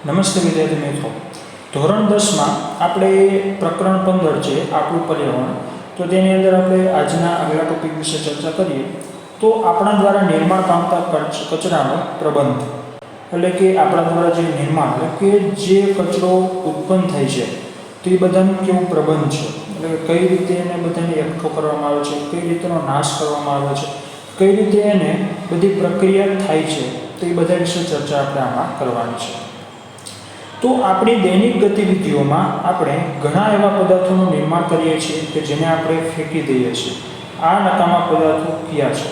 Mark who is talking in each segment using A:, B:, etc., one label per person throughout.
A: નમસ્તે વિદ્યાર્થી મિત્રો, ધોરણ 10માં આપણે પ્રકરણ 15 છે આપણું પર્યાવરણ. તો તેની અંદર આપણે આજના આગલા ટોપિક વિશે ચર્ચા કરીએ તો આપણા દ્વારા નિર્માણ પામતા કચરાનો પ્રબંધ, એટલે કે આપણા દ્વારા જે નિર્માણ એટલે કે જે કચરો ઉત્પન્ન થાય છે તો એ બધાનું કેવું પ્રબંધ છે, એટલે કઈ રીતે એને બધાને એકઠો કરવામાં આવે છે, કઈ રીતેનો નાશ કરવામાં આવે છે, કઈ રીતે એને બધી પ્રક્રિયા થાય છે, તો એ બધા વિશે ચર્ચા આપણે આમાં કરવાની છે. તો આપણી દૈનિક ગતિવિધિઓમાં આપણે ઘણા એવા પદાર્થોનું નિર્માણ કરીએ છીએ કે જેને આપણે ફેંકી દઈએ છીએ. આ નકામા પદાર્થો કયા છે?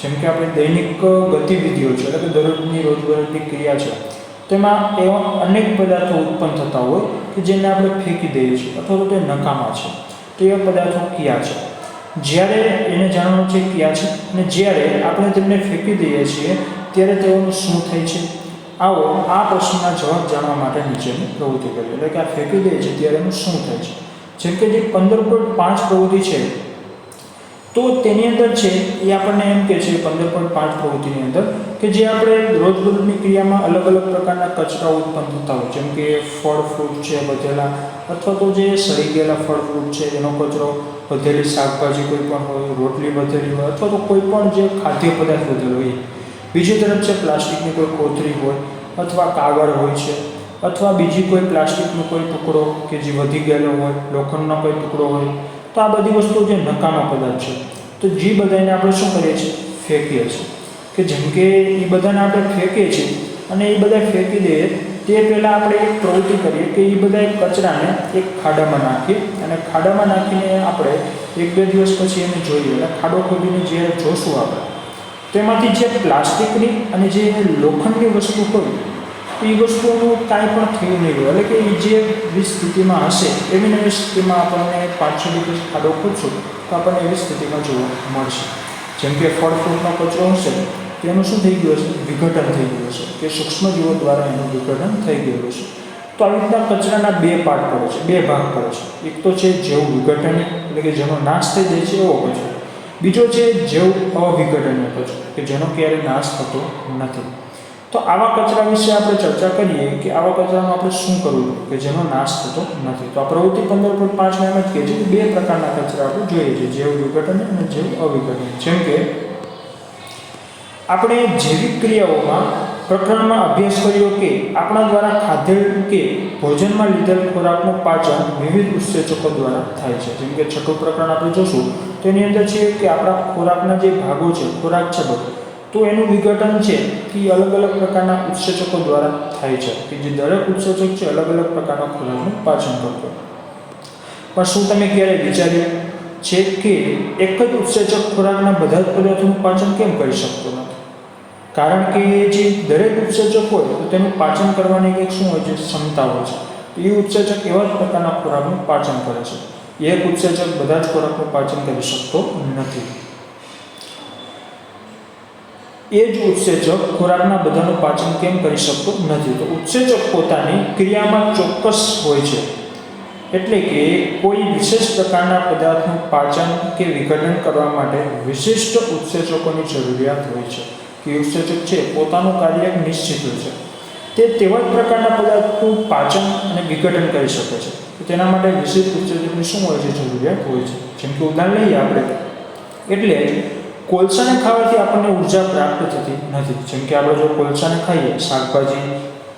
A: જેમ કે આપણી દૈનિક ગતિવિધિઓ છે, એટલે કે દરરોજની રોજબરોજની ક્રિયા છે, તેમાં એવા અનેક પદાર્થો ઉત્પન્ન થતા હોય કે જેને આપણે ફેંકી દઈએ છીએ અથવા તો તે નકામા છે. તો એ પદાર્થો કયા છે? જ્યારે એને જાણવાનું છે કયા છે અને જ્યારે આપણે તેમને ફેંકી દઈએ છીએ ત્યારે તેઓનું શું થાય છે. આવો આ પ્રશ્નના જવાબ જાણવા માટે નીચેની પ્રવૃત્તિ કરીએ, એટલે કે આ ફેંકી દે છે ત્યારે એનું શું થાય છે. જેમ કે જે 15.5 પ્રવૃત્તિ છે તો તેની અંદર છે એ આપણને એમ કહે છે 15.5 પ્રવૃત્તિની અંદર કે જે આપણે રોજબરોજની ક્રિયામાં અલગ અલગ પ્રકારના કચરા ઉત્પન્ન થતા હોય, જેમ કે ફળ ફ્રૂટ છે વધેલા, અથવા તો જે સડી ગયેલા ફળ ફ્રૂટ છે એનો કચરો, વધેલી શાકભાજી કોઈ પણ હોય, રોટલી વધેલી હોય, અથવા તો કોઈ પણ જે ખાદ્ય પદાર્થ વધેલો હોય. બીજી તરફ છે પ્લાસ્ટિકની કોઈ કોથળી હોય, અથવા કાગળ હોય છે, અથવા બીજી કોઈ પ્લાસ્ટિકનો કોઈ ટુકડો કે જે વધી ગયેલો હોય, લોખંડનો કોઈ ટુકડો હોય. તો આ બધી વસ્તુઓ જે નકામા પદાર્થ છે તો જે બધાને આપણે શું કરીએ છીએ? ફેંકીએ છીએ. કે જેમ કે એ બધાને આપણે ફેંકીએ છીએ અને એ બધા ફેંકી દઈએ તે પહેલાં આપણે એક પ્રવૃત્તિ કરીએ કે એ બધા કચરાને એક ખાડામાં નાખીએ, અને ખાડામાં નાખીને આપણે 1-2 દિવસ પછી એને જોઈએ, એટલે ખાડો ખોદીને જ્યારે જોશું આપણે તેમાંથી જે પ્લાસ્ટિકની અને જે લોખંડની વસ્તુ હોય એ વસ્તુઓનું કાંઈ પણ થયું નહીં હોય, એટલે કે એ જે સ્થિતિમાં હશે એવી નવી સ્થિતિમાં આપણને 5-6 દિવસ ખાડો ખોદશું તો આપણને એવી સ્થિતિમાં જોવા મળશે. જેમ કે ફળ ફ્રૂટનો કચરો હશે તેનું શું થઈ ગયું હશે? વિઘટન થઈ ગયું હશે, કે સૂક્ષ્મજીવો દ્વારા એનું વિઘટન થઈ ગયું હશે. તો આવી રીતના કચરાના 2 પાર્ટ પડે છે, 2 ભાગ પડે છે. એક તો છે જેવ વિઘટન, એટલે કે જેનો નાશ થઈ જાય છે એવો કચરો. બીજો છે જેવ અવિઘટનીય કચરો, કે જેનો ક્યારેય નાશ થતો નથી. તો આવા કચરા વિશે આપણે ચર્ચા કરીએ કે આવા કચરાનું આપણે શું કરવું કે જેનો નાશ થતો નથી. તો આ પ્રવૃત્તિ 15.5 એમ જ કહે છે કે 2 પ્રકારના કચરા આપણે જોઈએ છીએ, જેવ વિઘટન અને જેવ અવિઘટન. જેમ કે આપણે જૈવિક ક્રિયાઓમાં પ્રકરણમાં અભ્યાસ કર્યો કે આપણા દ્વારા ખાધેલ કે ભોજનમાં લીધેલ ખોરાકનું પાચન વિવિધ ઉત્સેચકો દ્વારા થાય છે. જેમ કે 6થું પ્રકરણ આપણે જોશું તો એની અંદર છે કે આપણા ખોરાકના જે ભાગો છે, ખોરાક છે બધો, તો એનું વિઘટન છે કે અલગ અલગ પ્રકારના ઉત્સેચકો દ્વારા થાય છે, કે જે દરેક ઉત્સેચક છે અલગ અલગ પ્રકારના ખોરાકનું પાચન કરતો. પણ શું તમે ક્યારે વિચાર્યું છે કે એક જ ઉત્સેચક ખોરાકના બધા જ પદાર્થોનું પાચન કેમ કરી શકતો નથી? કારણ કે જે દરેક ઉત્સેચક હોય તો તેનું પાચન કરવાની એક શું હોય છે? ક્ષમતા હોય છે. તો એ ઉત્સેચક એવા જ પ્રકારના ખોરાકનું પાચન કરે છે. એક ઉત્સેચક બધા જ ખોરાકનું પાચન કરી શકતો નથી. એ જ ઉત્સેચક ખોરાકના બધાનું પાચન કેમ કરી શકતો નથી? તો ઉત્સેચક પોતાની ક્રિયામાં ચોક્કસ હોય છે, એટલે કે કોઈ વિશેષ પ્રકારના પદાર્થનું પાચન કે વિઘટન કરવા માટે વિશિષ્ટ ઉત્સેચકોની જરૂરિયાત હોય છે. કે ઉત્સેચક છે પોતાનું કાર્ય નિશ્ચિત હોય છે, તે તેવા જ પ્રકારના પદાર્થનું પાચન અને વિઘટન કરી શકે છે. તો તેના માટે વિશિષ્ટ ઉત્સેચકની શું હોય છે? જરૂરિયાત હોય છે. જેમ કે ઉદાહરણ લઈએ આપણે, એટલે કોલસાને ખાવાથી આપણને ઉર્જા પ્રાપ્ત થતી નથી. જેમ કે આપણે જો કોલસાને ખાઈએ, શાકભાજી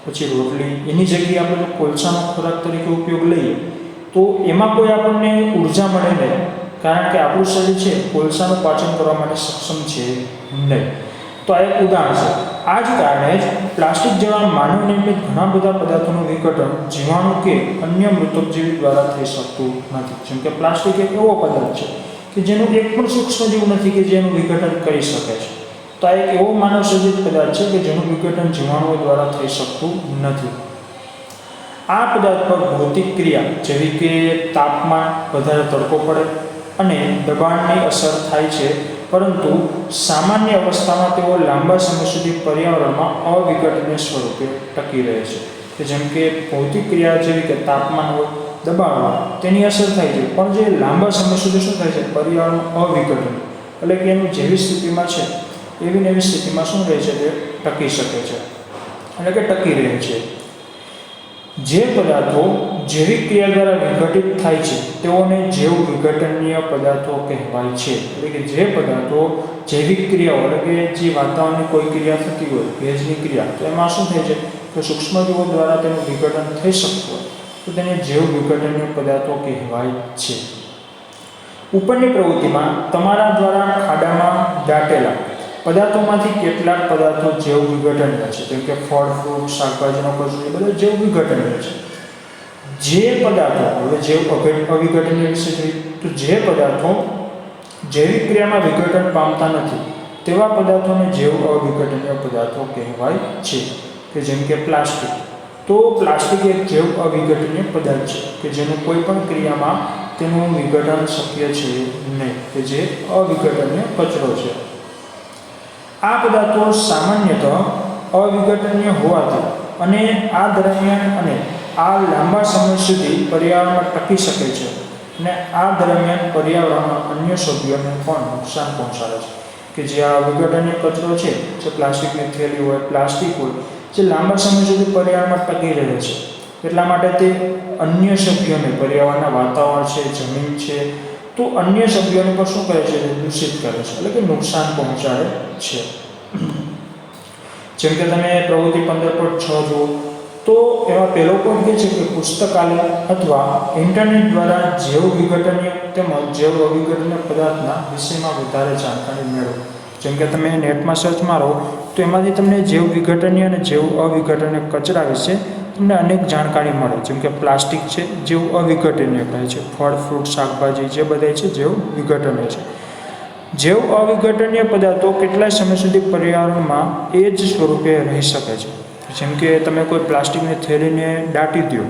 A: પછી રોટલી, એની જગ્યાએ આપણે જો કોલસાનો ખોરાક તરીકે ઉપયોગ લઈએ તો એમાં કોઈ આપણને ઉર્જા મળે નહીં, કારણ કે આપણું શરીર છે કોલસાનું પાચન કરવા માટે સક્ષમ છે નહીં. તો આ એક ઉદાહરણ છે. આ જ કારણે જ પ્લાસ્ટિક જેવા માનવ નિર્મિત ઘણા બધા પદાર્થોનું વિઘટન જીવાણુ કે અન્ય મૃતકજીવી દ્વારા થઈ શકતું નથી. જેમ કે પ્લાસ્ટિક એક એવો પદાર્થ છે કે જેનું એક પણ સૂક્ષ્મજીવ નથી કે જેનું વિઘટન કરી શકે છે. તો આ એક એવો માનવ સર્જિત પદાર્થ છે કે જેનું વિઘટન જીવાણુઓ દ્વારા થઈ શકતું નથી. આ પદાર્થ પર ભૌતિક ક્રિયા જેવી કે તાપમાન, વધારે તડકો પડે અને દબાણની અસર થાય છે, પરંતુ સામાન્ય અવસ્થામાં તેઓ લાંબા સમય સુધી પર્યાવરણમાં અવિઘટનીય સ્વરૂપે ટકી રહે છે. કે જેમ કે ભૌતિક ક્રિયા જેવી કે તાપમાન હોય, દબાણ હોય, તેની અસર થાય છે, પણ જે લાંબા સમય સુધી શું થાય છે? પર્યાવરણ અવિઘટન, એટલે કે એનું જેવી સ્થિતિમાં છે એવી નવી સ્થિતિમાં શું રહે છે? તે ટકી શકે છે, એટલે કે ટકી રહે છે. જે પદાર્થો જૈવિક ક્રિયા દ્વારા વિઘટિત થાય છે તેઓને જૈવ વિઘટનીય પદાર્થો કહેવાય છે. એટલે કે જે પદાર્થો જૈવિક ક્રિયાઓ એટલે કે જે વાતાવરણની કોઈ ક્રિયા થતી હોય, ભેજની ક્રિયા, તો એમાં શું થાય છે કે સૂક્ષ્મજીવો દ્વારા તેનું વિઘટન થઈ શકતું હોય તો તેને જૈવ વિઘટનીય પદાર્થો કહેવાય છે. ઉપરની પ્રવૃત્તિમાં તમારા દ્વારા ખાડામાં દાટેલા પદાર્થોમાંથી કેટલાક પદાર્થો જૈવ વિઘટનીય છે, જેમ કે ફળ, ફ્રૂટ, શાકભાજીનો કચરો, એ બધા જૈવ વિઘટનીય છે. જે પદાર્થો, હવે જૈવ અવિઘટનીય વિશે જોઈએ તો જે પદાર્થો જૈવિક ક્રિયામાં વિઘટન પામતા નથી તેવા પદાર્થોને જૈવ અવિઘટનીય પદાર્થો કહેવાય છે. કે જેમ કે પ્લાસ્ટિક, તો પ્લાસ્ટિક એક જૈવ અવિઘટનીય પદાર્થ છે કે જેનું કોઈ પણ ક્રિયામાં તેનું વિઘટન શક્ય છે નહીં, કે જે અવિઘટનીય કચરો છે. આ પદાર્થો સામાન્યતઃ અવિઘટનીય હોવાથી અને આ દરમિયાન અને આ લાંબા સમય સુધી પર્યાવરણમાં ટકી શકે છે અને આ દરમિયાન પર્યાવરણના અન્ય સભ્યોને પણ નુકસાન પહોંચાડે છે. કે જે આ વિઘટનીય કચરો છે, જે પ્લાસ્ટિકની થેલી હોય, પ્લાસ્ટિક હોય, જે લાંબા સમય સુધી પર્યાવરણમાં ટકી રહે છે, એટલા માટે તે અન્ય સભ્યોને, પર્યાવરણના વાતાવરણ છે, જમીન છે, તો અન્ય સભ્યોને પણ શું કરે છે, દૂષિત કરે છે, એટલે કે નુકસાન પહોંચાડે છે. જેમ કે તમે પ્રવૃત્તિ 15.6 જુઓ તો એમાં પહેલો પોઈન્ટ કહે છે કે પુસ્તકાલય અથવા ઇન્ટરનેટ દ્વારા જૈવ વિઘટનીય તેમજ જૈવ અવિઘટનીય પદાર્થના વિષયમાં વધારે જાણકારી મેળવો. જેમ કે તમે નેટમાં સર્ચ મારો તો એમાંથી તમને જૈવ વિઘટનીય અને જૈવ અવિઘટનીય કચરા વિશે તમને અનેક જાણકારી મળે. જેમ કે પ્લાસ્ટિક છે, જૈવ અવિઘટનીય કહે છે, ફળ, ફ્રૂટ, શાકભાજી જે બધા છે જૈવ વિઘટનીય છે. જૈવ અવિઘટનીય પદાર્થો કેટલાય સમય સુધી પર્યાવરણમાં એ જ સ્વરૂપે રહી શકે છે. જેમ કે તમે કોઈ પ્લાસ્ટિકની થેલીને દાટી દો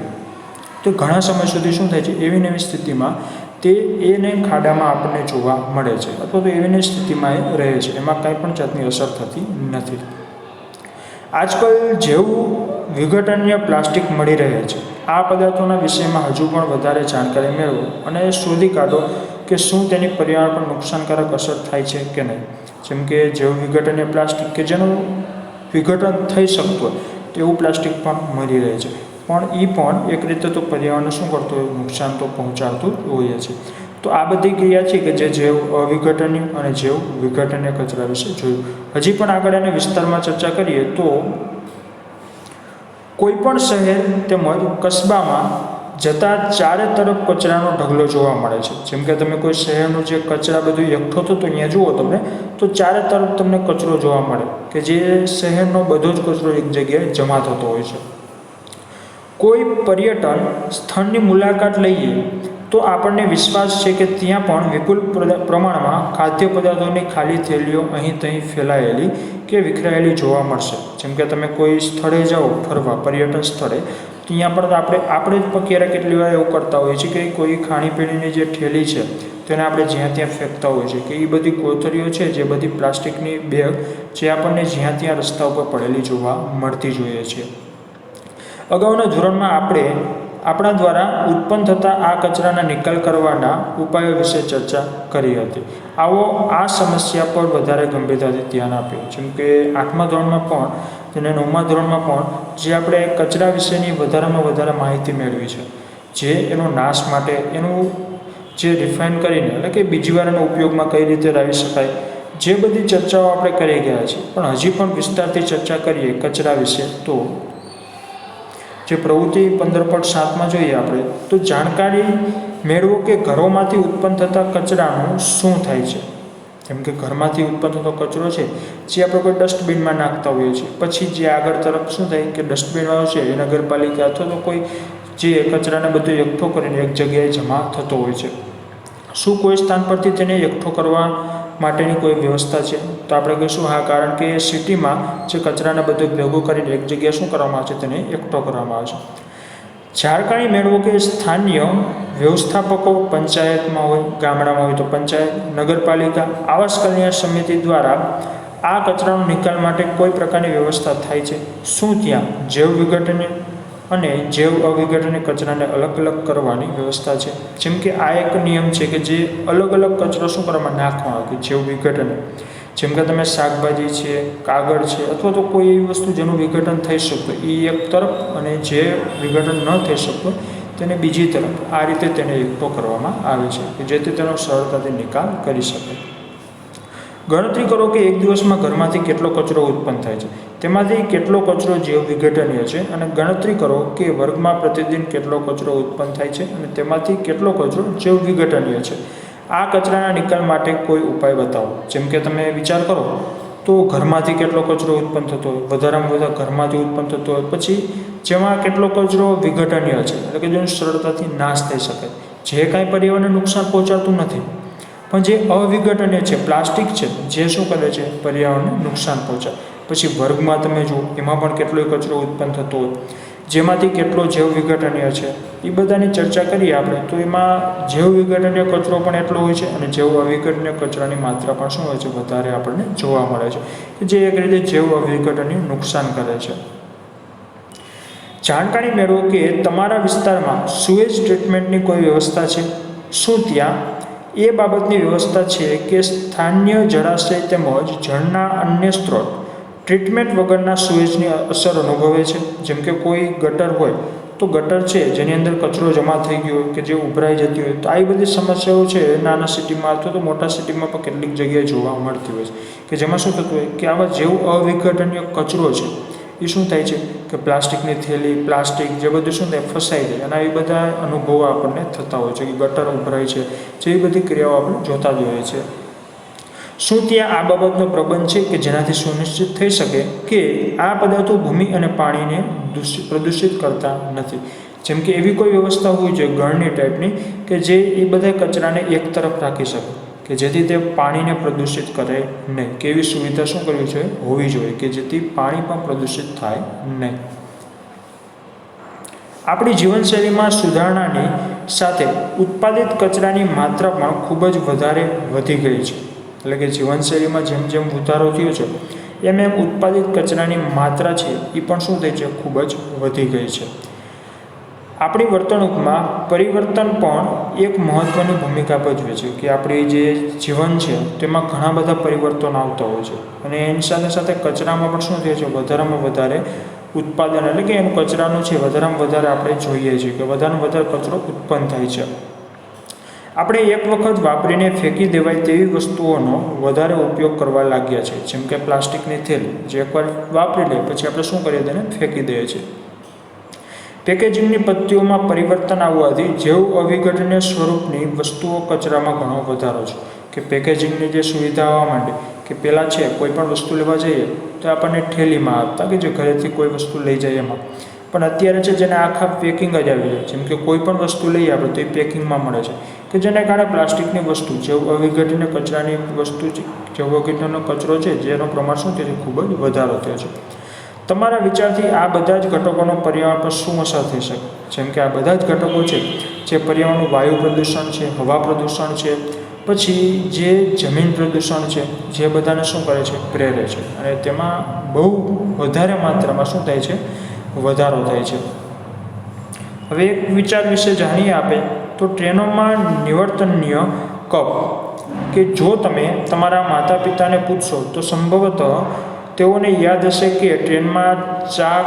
A: તો ઘણા સમય સુધી શું થાય છે, એવી નવી સ્થિતિમાં તે એને ખાડામાં આપણને જોવા મળે છે અથવા તો એવી સ્થિતિમાં એ રહે છે, એમાં કંઈ પણ જાતની અસર થતી નથી. આજકાલ જૈવ વિઘટનીય પ્લાસ્ટિક મળી રહે છે. આ પદાર્થોના વિષયમાં હજુ પણ વધારે જાણકારી મેળવો અને શોધી કાઢો કે શું તેની પર્યાવરણ પર નુકસાનકારક અસર થાય છે કે નહીં. જેમ કે જૈવ વિઘટનીય પ્લાસ્ટિક કે જેનું વિઘટન થઈ શકતું હોય તેવું પ્લાસ્ટિક પણ મળી રહે છે, પણ એ પણ એક રીતે તો પર્યાવરણને શું કરતું હોય, નુકસાન તો પહોંચાડતું હોઈએ છે. તો આ બધી ક્રિયા છે કે જે જૈવ અવિઘટનીય અને જૈવ વિઘટનીય કચરા વિશે જોયું. હજી પણ આગળ એને વિસ્તારમાં ચર્ચા કરીએ તો કોઈપણ શહેર તેમજ કસ્બામાં જતા ચારે તરફ કચરાનો ઢગલો જોવા મળે છે. જેમ કે તમે કોઈ શહેરનું જે કચરા બધું એકઠો થતો અહીંયા જુઓ તમને તો ચારે તરફ તમને કચરો જોવા મળે કે જે શહેરનો બધો જ કચરો એક જગ્યાએ જમા થતો હોય છે. કોઈ પર્યટન સ્થળની મુલાકાત લઈએ તો આપણને વિશ્વાસ છે કે ત્યાં પણ વિપુલ પ્રમાણમાં ખાદ્ય પદાર્થોની ખાલી થેલીઓ અહીં ત્યાં ફેલાયેલી કે વિખરાયેલી જોવા મળશે. જેમ કે તમે કોઈ સ્થળે જાઓ ફરવા, પર્યટન સ્થળે, ત્યાં પણ આપણે જ ક્યારેક કેટલી વાર એવું કરતા હોઈએ છીએ કે કોઈ ખાણીપીણીની જે થેલી છે તેને આપણે જ્યાં ત્યાં ફેંકતા હોઈએ છીએ, કે એ બધી કોથળીઓ છે, જે બધી પ્લાસ્ટિકની બેગ જે આપણને જ્યાં ત્યાં રસ્તા ઉપર પડેલી જોવા મળતી જોઈએ છે. અગાઉના ધોરણમાં આપણે આપણા દ્વારા ઉત્પન્ન થતા આ કચરાના નિકાલ કરવાના ઉપાયો વિશે ચર્ચા કરી હતી. આવો આ સમસ્યા પર વધારે ગંભીરતાથી ધ્યાન આપ્યું. જેમ કે 8મા ધોરણમાં પણ અને 9મા ધોરણમાં પણ જે આપણે કચરા વિશેની વધારેમાં વધારે માહિતી મેળવી છે, જે એનો નાશ માટે એનું જે રિફાઇન કરીને એટલે કે બીજી વાર એનો ઉપયોગમાં કઈ રીતે લાવી શકાય, જે બધી ચર્ચાઓ આપણે કરી ગયા છીએ. પણ હજી પણ વિસ્તારથી ચર્ચા કરીએ કચરા વિશે તો જે પ્રવૃત્તિ 15.7માં જોઈએ આપણે તો જાણકારી મેળવો કે ઘરોમાંથી ઉત્પન્ન થતા કચરાનું શું થાય છે. જેમ કે ઘરમાંથી ઉત્પન્ન થતો કચરો છે જે આપણે કોઈ ડસ્ટબિનમાં નાખતા હોઈએ છીએ, પછી જે આગળ તરફ શું થાય કે ડસ્ટબિનવાળો છે એ નગરપાલિકા અથવા તો કોઈ જે કચરાને બધો એકઠો કરીને એક જગ્યાએ જમા થતો હોય છે. શું કોઈ સ્થાન પરથી તેને એકઠો કરવા માટેની કોઈ વ્યવસ્થા છે? તો આપણે કહીશું હા, કારણ કે સિટીમાં જે કચરાને બધું ભેગું કરીને એક જગ્યાએ શું કરવામાં આવે છે, તેને એકઠો કરવામાં આવે છે. જાણકારી મેળવો કે સ્થાનિય વ્યવસ્થાપકો પંચાયતમાં હોય, ગામડામાં હોય તો પંચાયત, નગરપાલિકા, આવાસ કલ્યાણ સમિતિ દ્વારા આ કચરાનો નિકાલ માટે કોઈ પ્રકારની વ્યવસ્થા થાય છે. શું ત્યાં જૈવ વિઘટનીય અને જૈવ અવિઘટનીય કચરાને અલગ અલગ કરવાની વ્યવસ્થા છે? જેમ કે આ એક નિયમ છે કે જે અલગ અલગ કચરો શું કરવામાં નાખવામાં આવે, જૈવ વિઘટન જેમ કે તમે શાકભાજી છે, કાગળ છે, અથવા તો કોઈ એવી વસ્તુ જેનું વિઘટન થઈ શકતું એ એક તરફ અને જે વિઘટન ન થઈ શકતું તેને બીજી તરફ, આ રીતે તેને એકઠો કરવામાં આવે છે કે જેથી તેનો સરળતાથી નિકાલ કરી શકે. ગણતરી કરો કે એક દિવસમાં ઘરમાંથી કેટલો કચરો ઉત્પન્ન થાય છે, તેમાંથી કેટલો કચરો જૈવ વિઘટનીય છે, અને ગણતરી કરો કે વર્ગમાં પ્રતિદિન કેટલો કચરો ઉત્પન્ન થાય છે અને તેમાંથી કેટલો કચરો જૈવ વિઘટનીય છે. આ કચરાના નિકાલ માટે કોઈ ઉપાય બતાવો. જેમ કે તમે વિચાર કરો તો ઘરમાંથી કેટલો કચરો ઉત્પન્ન થતો હોય, વધારેમાં વધારે ઘરમાંથી ઉત્પન્ન થતો હોય, પછી જેમાં કેટલો કચરો વિઘટનીય છે એટલે કે જેનો સરળતાથી નાશ થઈ શકે, જે કાંઈ પર્યાવરણને નુકસાન પહોંચાડતું નથી, પણ જે અવિઘટનીય છે, પ્લાસ્ટિક છે, જે શું કરે છે, પર્યાવરણને નુકસાન પહોંચાડે. પછી વર્ગમાં તમે જુઓ એમાં પણ કેટલો કચરો ઉત્પન્ન થતો હોય, જેમાંથી કેટલો જૈવ વિઘટનીય છે, એ બધાની ચર્ચા કરીએ આપણે તો એમાં જૈવ વિઘટનીય કચરો પણ એટલો હોય છે અને જૈવ અવિઘટનીય કચરાની માત્રા પણ શું હોય છે, વધારે આપણને જોવા મળે છે, કે જે એક રીતે જૈવ અવિઘટનીય નુકસાન કરે છે. જાણકારી મેળવો કે તમારા વિસ્તારમાં સુએજ ટ્રીટમેન્ટની કોઈ વ્યવસ્થા છે. શું ત્યાં એ બાબતની વ્યવસ્થા છે કે સ્થાનિય જળાશય તેમજ જળના અન્ય સ્ત્રોત ટ્રીટમેન્ટ વગરના સુએજની અસર અનુભવે છે. જેમ કે કોઈ ગટર હોય તો ગટર છે જેની અંદર કચરો જમા થઈ ગયો હોય કે જે ઉભરાઈ જતી હોય, તો આવી બધી સમસ્યાઓ છે નાના સિટીમાં અથવા તો મોટા સિટીમાં પણ કેટલીક જગ્યાએ જોવા મળતી હોય છે, કે જેમાં શું થતું હોય કે આવા જેવ અવિઘટનીય કચરો છે એ શું થાય છે કે પ્લાસ્ટિકની થેલી, પ્લાસ્ટિક જે બધું શું થાય ફસાઈ જાય, અને આવી બધા અનુભવો આપણને થતા હોય છે કે ગટર ઉભરાય છે, જેવી બધી ક્રિયાઓ આપણે જોતા જ હોઈએ છીએ. શું ત્યાં આ બાબતનો પ્રબંધ છે કે જેનાથી સુનિશ્ચિત થઈ શકે કે આ પદાર્થો ભૂમિ અને પાણીને પ્રદૂષિત કરતા નથી? જેમ કે એવી કોઈ વ્યવસ્થા હોવી જોઈએ ગળણી ટાઈપની કે જે એ બધા કચરાને એક તરફ રાખી શકે, કે જેથી તે પાણીને પ્રદૂષિત કરે નહીં, કે એવી સુવિધા શું કરવી જોઈએ, હોવી જોઈએ કે જેથી પાણી પણ પ્રદૂષિત થાય નહીં. આપણી જીવનશૈલીમાં સુધારણાની સાથે ઉત્પાદિત કચરાની માત્રા પણ ખૂબ જ વધારે વધી ગઈ છે. એટલે કે જીવનશૈલીમાં જેમ જેમ વધારો થયો છે એમ એમ ઉત્પાદિત કચરાની માત્રા છે એ પણ શું થઈ છે, ખૂબ જ વધી ગઈ છે. આપણી વર્તણૂકમાં પરિવર્તન પણ એક મહત્ત્વની ભૂમિકા ભજવે છે, કે આપણી જે જીવન છે તેમાં ઘણા બધા પરિવર્તન આવતા હોય છે, અને એની સાથે સાથે કચરામાં પણ શું થાય છે, વધારેમાં વધારે ઉત્પાદન એટલે કે એનું કચરાનું છે વધારેમાં વધારે આપણે જોઈએ છીએ કે વધારેમાં વધારે કચરો ઉત્પન્ન થાય છે. આપણે એક વખત વાપરીને ફેંકી દેવાય તેવી વસ્તુઓનો વધારે ઉપયોગ કરવા લાગ્યા છે. જેમ કે પ્લાસ્ટિકની થેલી જે એકવાર વાપરી લે પછી આપણે શું કરીએ, તેને ફેંકી દઈએ છીએ. પેકેજિંગની પદ્ધતિઓમાં પરિવર્તન આવવાથી જૈવ અવિઘટનીય સ્વરૂપની વસ્તુઓ કચરામાં ઘણો વધારો છે, કે પેકેજિંગની જે સુવિધા આવવા માંડે કે પહેલાં છે કોઈ પણ વસ્તુ લેવા જઈએ તો આપણને થેલીમાં આપતા કે જે ઘરેથી કોઈ વસ્તુ લઈ જાય એમાં, પણ અત્યારે છે જેને આખા પેકિંગ જ આવી જાય. જેમ કે કોઈ પણ વસ્તુ લઈએ આપણે તો એ પેકિંગમાં મળે છે, કે જેને કારણે પ્લાસ્ટિકની વસ્તુ જૈવ અવિઘટનીય કચરાની વસ્તુ છે, જૈવ અવિઘટનનો કચરો છે જેનો પ્રમાણ શું છે ખૂબ જ વધારો થયો છે. તમારા વિચારથી આ બધા જ ઘટકોનો પર્યાવરણ પર શું અસર થઈ શકે? જેમ કે આ બધા જ ઘટકો છે જે પર્યાવરણનું વાયુ પ્રદૂષણ છે, હવા પ્રદૂષણ છે, પછી જે જમીન પ્રદૂષણ છે, જે બધાને શું કરે છે, પ્રેરે છે, અને તેમાં બહુ વધારે માત્રામાં શું થાય છે, વધારો થાય છે. હવે એક વિચાર વિશે જાણીએ આપણે તો ટ્રેનોમાં નિવર્તનીય કપ, કે જો તમે તમારા માતા પિતાને પૂછશો તો સંભવતઃ તેઓને યાદ હશે કે ટ્રેનમાં ચા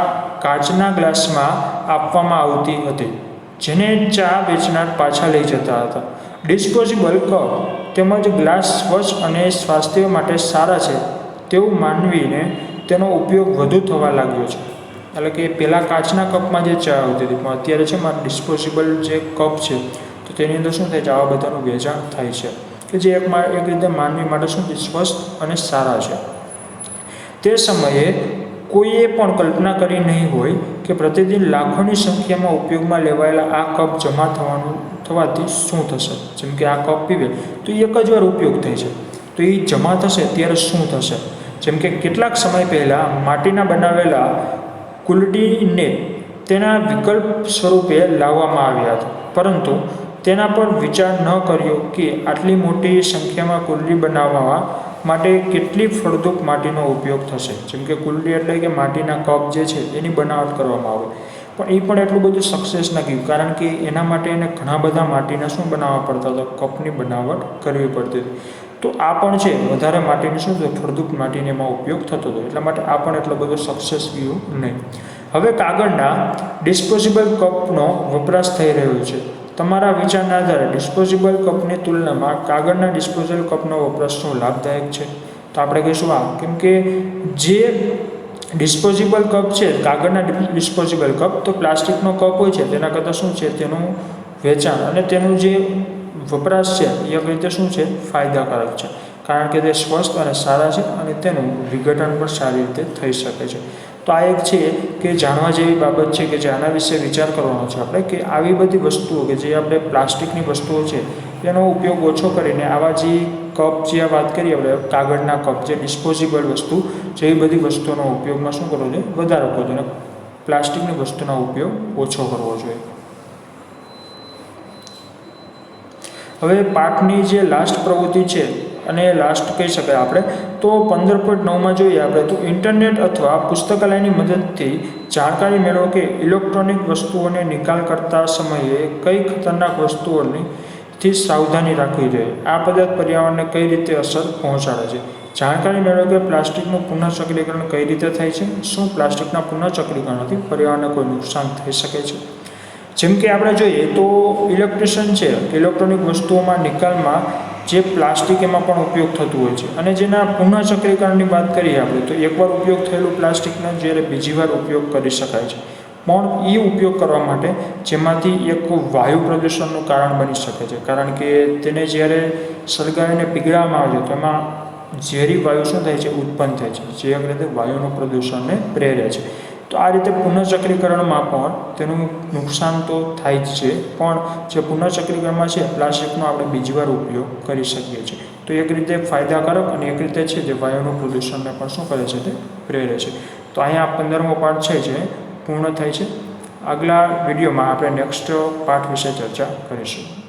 A: કાચના ગ્લાસમાં આપવામાં આવતી હતી, જેને ચા વેચનાર પાછા લઈ જતા હતા. ડિસ્પોઝેબલ કપ તેમજ ગ્લાસ સ્વચ્છ અને સ્વાસ્થ્ય માટે સારા છે તેવું માનવીને તેનો ઉપયોગ વધુ થવા લાગ્યો છે. એટલે કે પહેલાં કાચના કપમાં જે ચા આવતી હતી, પણ અત્યારે છે મારે ડિસ્પોઝેબલ જે કપ છે તો તેની અંદર શું થાય છે, આવા બધાનું વેચાણ થાય છે, કે જે એક રીતે માનવી માટે શું છે, સ્વસ્થ અને સારા છે. તે સમયે કોઈએ પણ કલ્પના કરી નહીં હોય કે પ્રતિદિન લાખોની સંખ્યામાં ઉપયોગમાં લેવાયેલા આ કપ જમા થવાથી શું થશે. જેમ કે આ કપ પીવે તો એક જ વાર ઉપયોગ થાય છે, તો એ જમા થશે ત્યારે શું થશે. જેમ કે કેટલાક સમય પહેલાં માટીના બનાવેલા કુલડીને તેના વિકલ્પ સ્વરૂપે લાવવામાં આવ્યા હતા, પરંતુ તેના પર વિચાર ન કર્યો કે આટલી મોટી સંખ્યામાં કુલડી બનાવવા માટે કેટલી ફળદ્રુપ માટીનો ઉપયોગ થશે. જેમ કે કુલડી એટલે કે માટીના કપ જે છે એની બનાવટ કરવામાં આવે, પણ એ પણ એટલું બધું સક્સેસ ન ગયું, કારણ કે એના માટે એને ઘણા બધા માટીના શું બનાવવા પડતા હતા, કપની બનાવટ કરવી પડતી હતી. તો આ પણ છે વધારે માટીની શું છે ફળદ્રુપ માટીને એમાં ઉપયોગ થતો હતો, એટલા માટે આ પણ એટલો બધો સક્સેસ ગયું નહીં. હવે કાગળના ડિસ્પોઝેબલ કપનો વપરાશ થઈ રહ્યો છે. તમારા વિચારના આધારે ડિસ્પોઝેબલ કપની તુલનામાં કાગળના ડિસ્પોઝેબલ કપનો વપરાશ શું લાભદાયક છે? તો આપણે કહીશું આ, કેમ કે જે ડિસ્પોઝેબલ કપ છે કાગળના ડિસ્પોઝેબલ કપ, તો પ્લાસ્ટિકનો કપ હોય છે તેના કરતાં શું છે તેનું વેચાણ અને તેનું જે વપરાશ છે એ એક રીતે શું છે ફાયદાકારક છે, કારણ કે તે સ્વસ્થ અને સારા છે અને તેનું વિઘટન પણ સારી રીતે થઈ શકે છે. તો આ એક છે કે જાણવા જેવી બાબત છે કે જે આના વિશે વિચાર કરવાનો છે આપણે, કે આવી બધી વસ્તુઓ કે જે આપણે પ્લાસ્ટિકની વસ્તુઓ છે તેનો ઉપયોગ ઓછો કરીને આવા જે કપ જે વાત કરીએ આપણે કાગળના કપ જે ડિસ્પોઝેબલ વસ્તુ છે એ બધી વસ્તુઓનો ઉપયોગમાં શું કરવો જોઈએ વધારો કરવો જોઈએ, પ્લાસ્ટિકની વસ્તુનો ઉપયોગ ઓછો કરવો જોઈએ. હવે પાઠની જે લાસ્ટ પ્રવૃત્તિ છે અને લાસ્ટ કહી શકાય આપણે, તો 15.9માં જોઈએ આપણે તો ઇન્ટરનેટ અથવા પુસ્તકાલયની મદદથી જાણકારી મેળવો કે ઇલેક્ટ્રોનિક વસ્તુઓને નિકાલ કરતા સમયે કઈ ખતરનાક વસ્તુઓથી સાવધાની રાખવી જોઈએ. આ પદાર્થ પર્યાવરણને કઈ રીતે અસર પહોંચાડે છે. જાણકારી મેળવો કે પ્લાસ્ટિકનું પુનઃચક્રીકરણ કઈ રીતે થાય છે. શું પ્લાસ્ટિકના પુનઃચક્રીકરણથી પર્યાવરણને કોઈ નુકસાન થઈ શકે છે. જેમ કે આપણે જોઈએ તો ઇલેક્ટ્રિશિયન છે, ઇલેક્ટ્રોનિક વસ્તુઓમાં નિકાલમાં જે પ્લાસ્ટિક એમાં પણ ઉપયોગ થતું હોય છે અને જેના પુનઃચક્રીકરણની વાત કરીએ આપણે તો એકવાર ઉપયોગ થયેલું પ્લાસ્ટિકનો જ્યારે બીજી વાર ઉપયોગ કરી શકાય છે, પણ એ ઉપયોગ કરવા માટે જેમાંથી એક વાયુ પ્રદૂષણનું કારણ બની શકે છે, કારણ કે તેને જ્યારે સળગાવીને પીગળાવવામાં આવે છે તો એમાં ઝેરી વાયુ શું થાય છે ઉત્પન્ન થાય છે, જે એક રીતે વાયુનું પ્રદૂષણને પ્રેરે છે. તો આ રીતે પુનઃચક્રીકરણમાં પણ તેનું નુકસાન તો થાય જ છે, પણ જે પુનઃચક્રીકરણમાં છે પ્લાસ્ટિકનો આપણે બીજી વાર ઉપયોગ કરી શકીએ છીએ. તો એક રીતે ફાયદાકારક અને એક રીતે છે જે વાયુનું પ્રદૂષણને પણ શું કરે છે તે પ્રેરે છે. તો અહીંયા 15મો પાઠ છે જે પૂર્ણ થાય છે. આગલા વિડીયોમાં આપણે નેક્સ્ટ પાઠ વિશે ચર્ચા કરીશું.